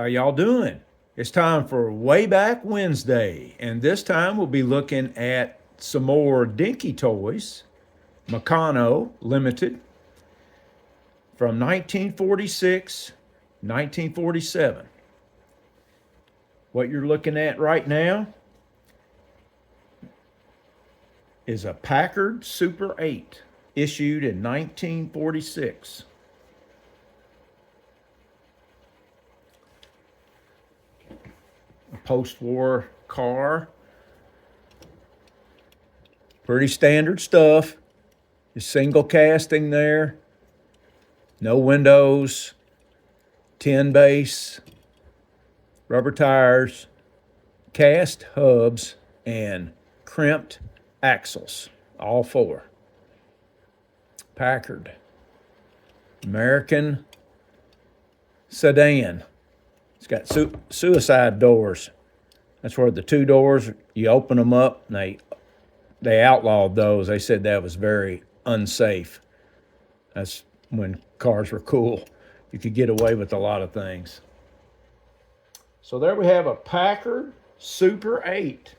How y'all doing? It's time for Way Back Wednesday, and this time we'll be looking at some more Dinky Toys, Meccano Limited, from 1946, 1947. What you're looking at right now is a Packard Super 8, issued in 1946. A post-war car. Pretty standard stuff. Just single casting there. No windows. Tin base. Rubber tires. Cast hubs. And crimped axles. All four. Packard. American sedan. It's got suicide doors. That's where the two doors, you open them up, and they outlawed those. They said that was very unsafe. That's when cars were cool. You could get away with a lot of things. So there we have a Packard Super 8.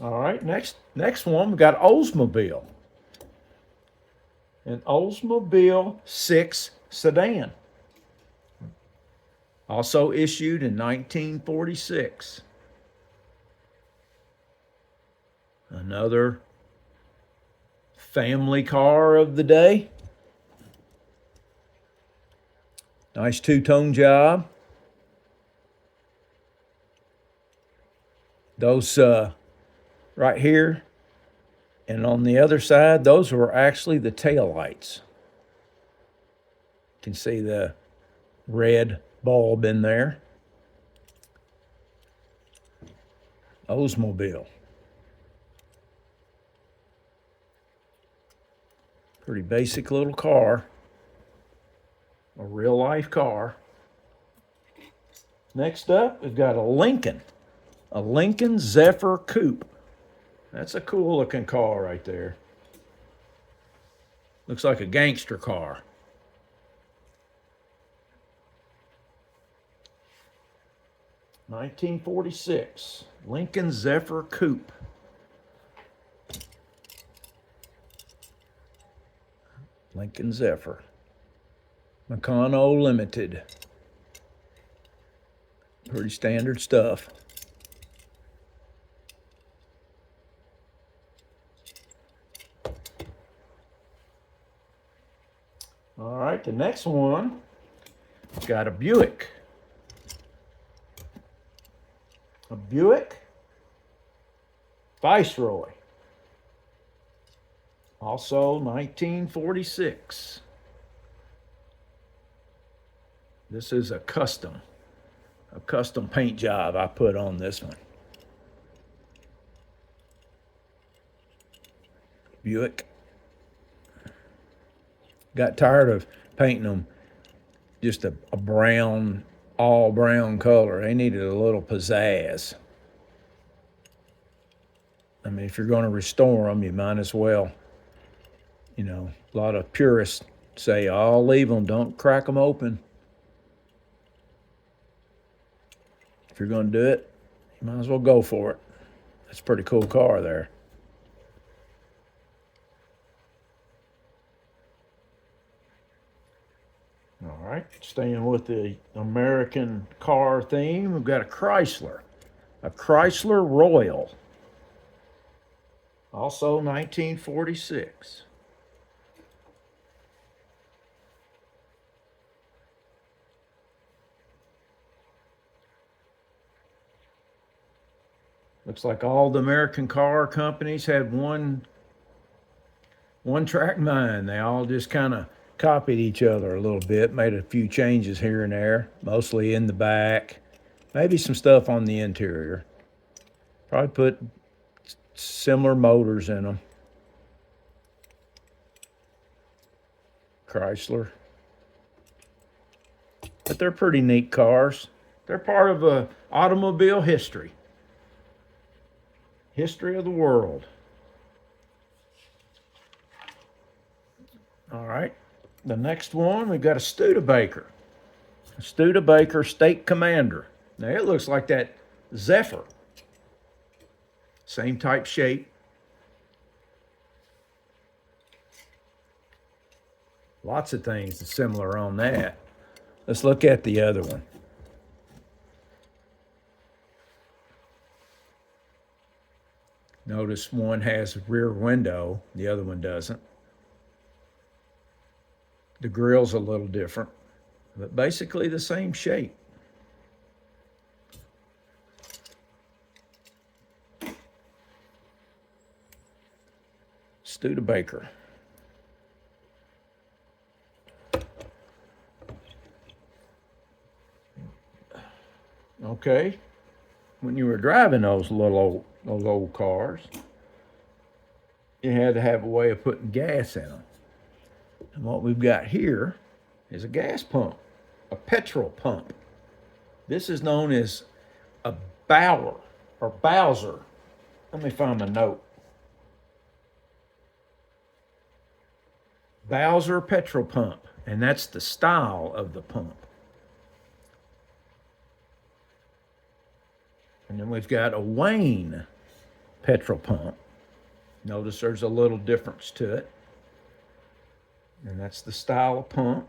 All right, next one, we got Oldsmobile. An Oldsmobile 6 sedan. Also issued in 1946. Another family car of the day. Nice two-tone job. Those right here and on the other side, those were actually the tail lights. You can see the red bulb in there. Oldsmobile. Pretty basic little car. A real life car. Next up, we've got a Lincoln. A Lincoln Zephyr Coupe. That's a cool looking car right there. Looks like a gangster car. (1946) Lincoln Zephyr Coupe. Lincoln Zephyr. Meccano Limited. Pretty standard stuff. All right, the next one, got a Buick. A Buick Viceroy. Also 1946. This is a custom paint job I put on this one. Buick. Got tired of painting them just a brown, all brown color. They needed a little pizzazz. I mean, if you're going to restore them, you might as well. You know, a lot of purists say, "I'll leave them, don't crack them open." If you're going to do it, you might as well go for it. That's a pretty cool car there. All right, staying with the American car theme, we've got a Chrysler Royal, also 1946. Looks like all the American car companies had one track mind. They all just kind of copied each other a little bit, made a few changes here and there, mostly in the back, maybe some stuff on the interior. Probably put similar motors in them. Chrysler. But they're pretty neat cars. They're part of automobile history. History of the world. All right. The next one, we've got a Studebaker. Studebaker State Commander. Now it looks like that Zephyr. Same type shape. Lots of things similar on that. Let's look at the other one. Notice one has a rear window, the other one doesn't. The grill's a little different, but basically the same shape. Studebaker. Okay, when you were driving those old cars, you had to have a way of putting gas in them. And what we've got here is a gas pump, a petrol pump. This is known as a Bowser. Let me find my note. Bowser petrol pump, and that's the style of the pump. And then we've got a Wayne petrol pump. Notice there's a little difference to it. And that's the style of pump.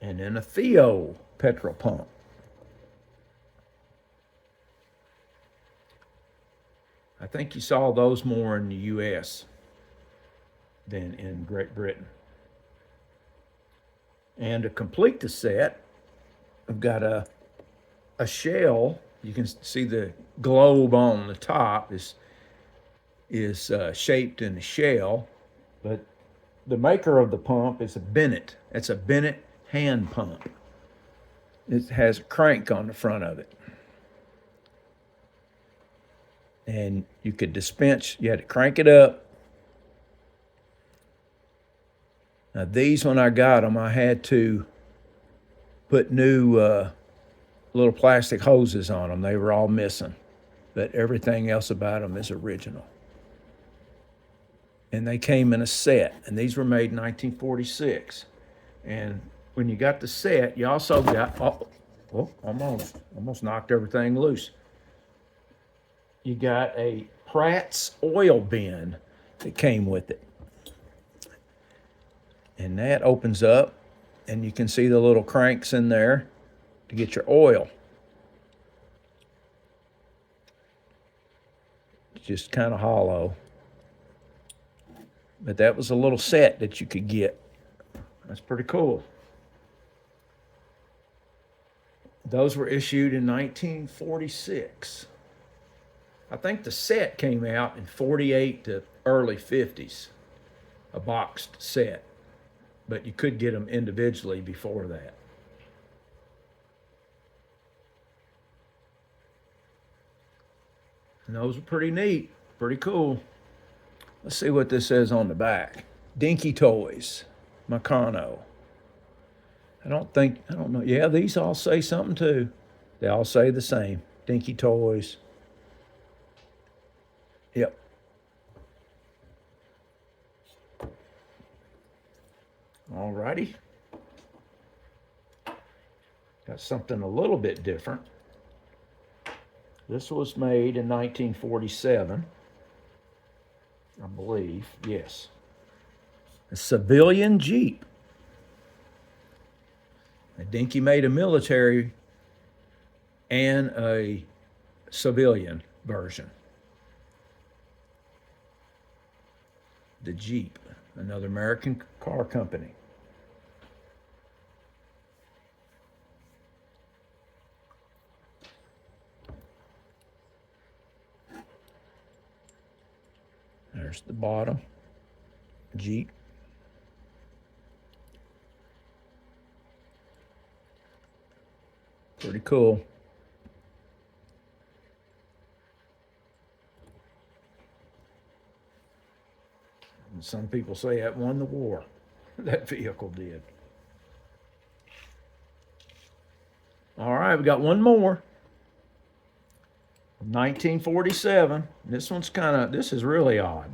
And then a Theo petrol pump. I think you saw those more in the US than in Great Britain. And to complete the set, I've got a shell. You can see the globe on the top is shaped in a shell, but the maker of the pump is a Bennett. It's a Bennett hand pump. It has a crank on the front of it. And you could dispense, you had to crank it up. Now these, when I got them, I had to put new little plastic hoses on them. They were all missing, but everything else about them is original. And they came in a set, and these were made in 1946. And when you got the set, you also got, almost knocked everything loose. You got a Pratt's oil bin that came with it. And that opens up, and you can see the little cranks in there to get your oil. It's just kind of hollow. But that was a little set that you could get. That's pretty cool. Those were issued in 1946. I think the set came out in 48 to early 50s, a boxed set. But you could get them individually before that. And those are pretty neat, pretty cool. Let's see what this says on the back. Dinky Toys, Meccano. I don't know. Yeah, these all say something too. They all say the same. Dinky Toys. Yep. All righty. Got something a little bit different. This was made in 1947, I believe. Yes. A civilian Jeep. Dinky made a military and a civilian version. The Jeep, another American car company. There's the bottom, Jeep. Pretty cool. And some people say that won the war. That vehicle did. All right, we got one more. 1947. This is really odd.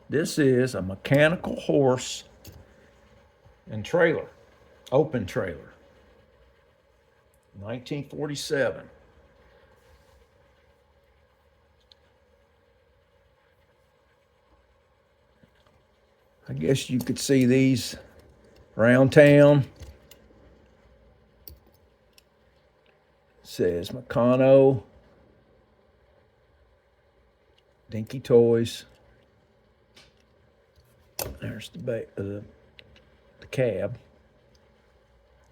This is a mechanical horse and trailer. Open trailer. 1947. I guess you could see these around town. It says Meccano, Dinky Toys. There's the cab.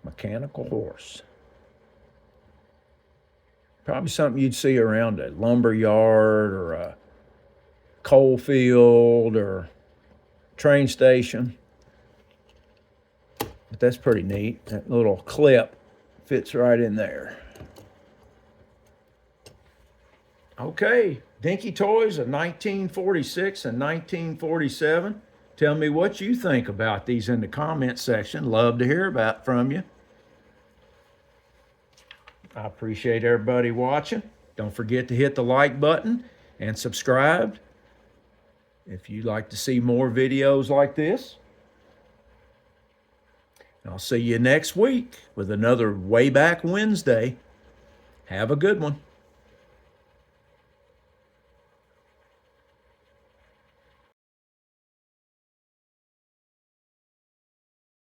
Mechanical horse. Probably something you'd see around a lumber yard or a coal field or train station. But that's pretty neat. That little clip fits right in there. Okay, Dinky Toys of 1946 and 1947. Tell me what you think about these in the comment section. Love to hear from you. I appreciate everybody watching. Don't forget to hit the like button and subscribe if you'd like to see more videos like this. I'll see you next week with another Way Back Wednesday. Have a good one.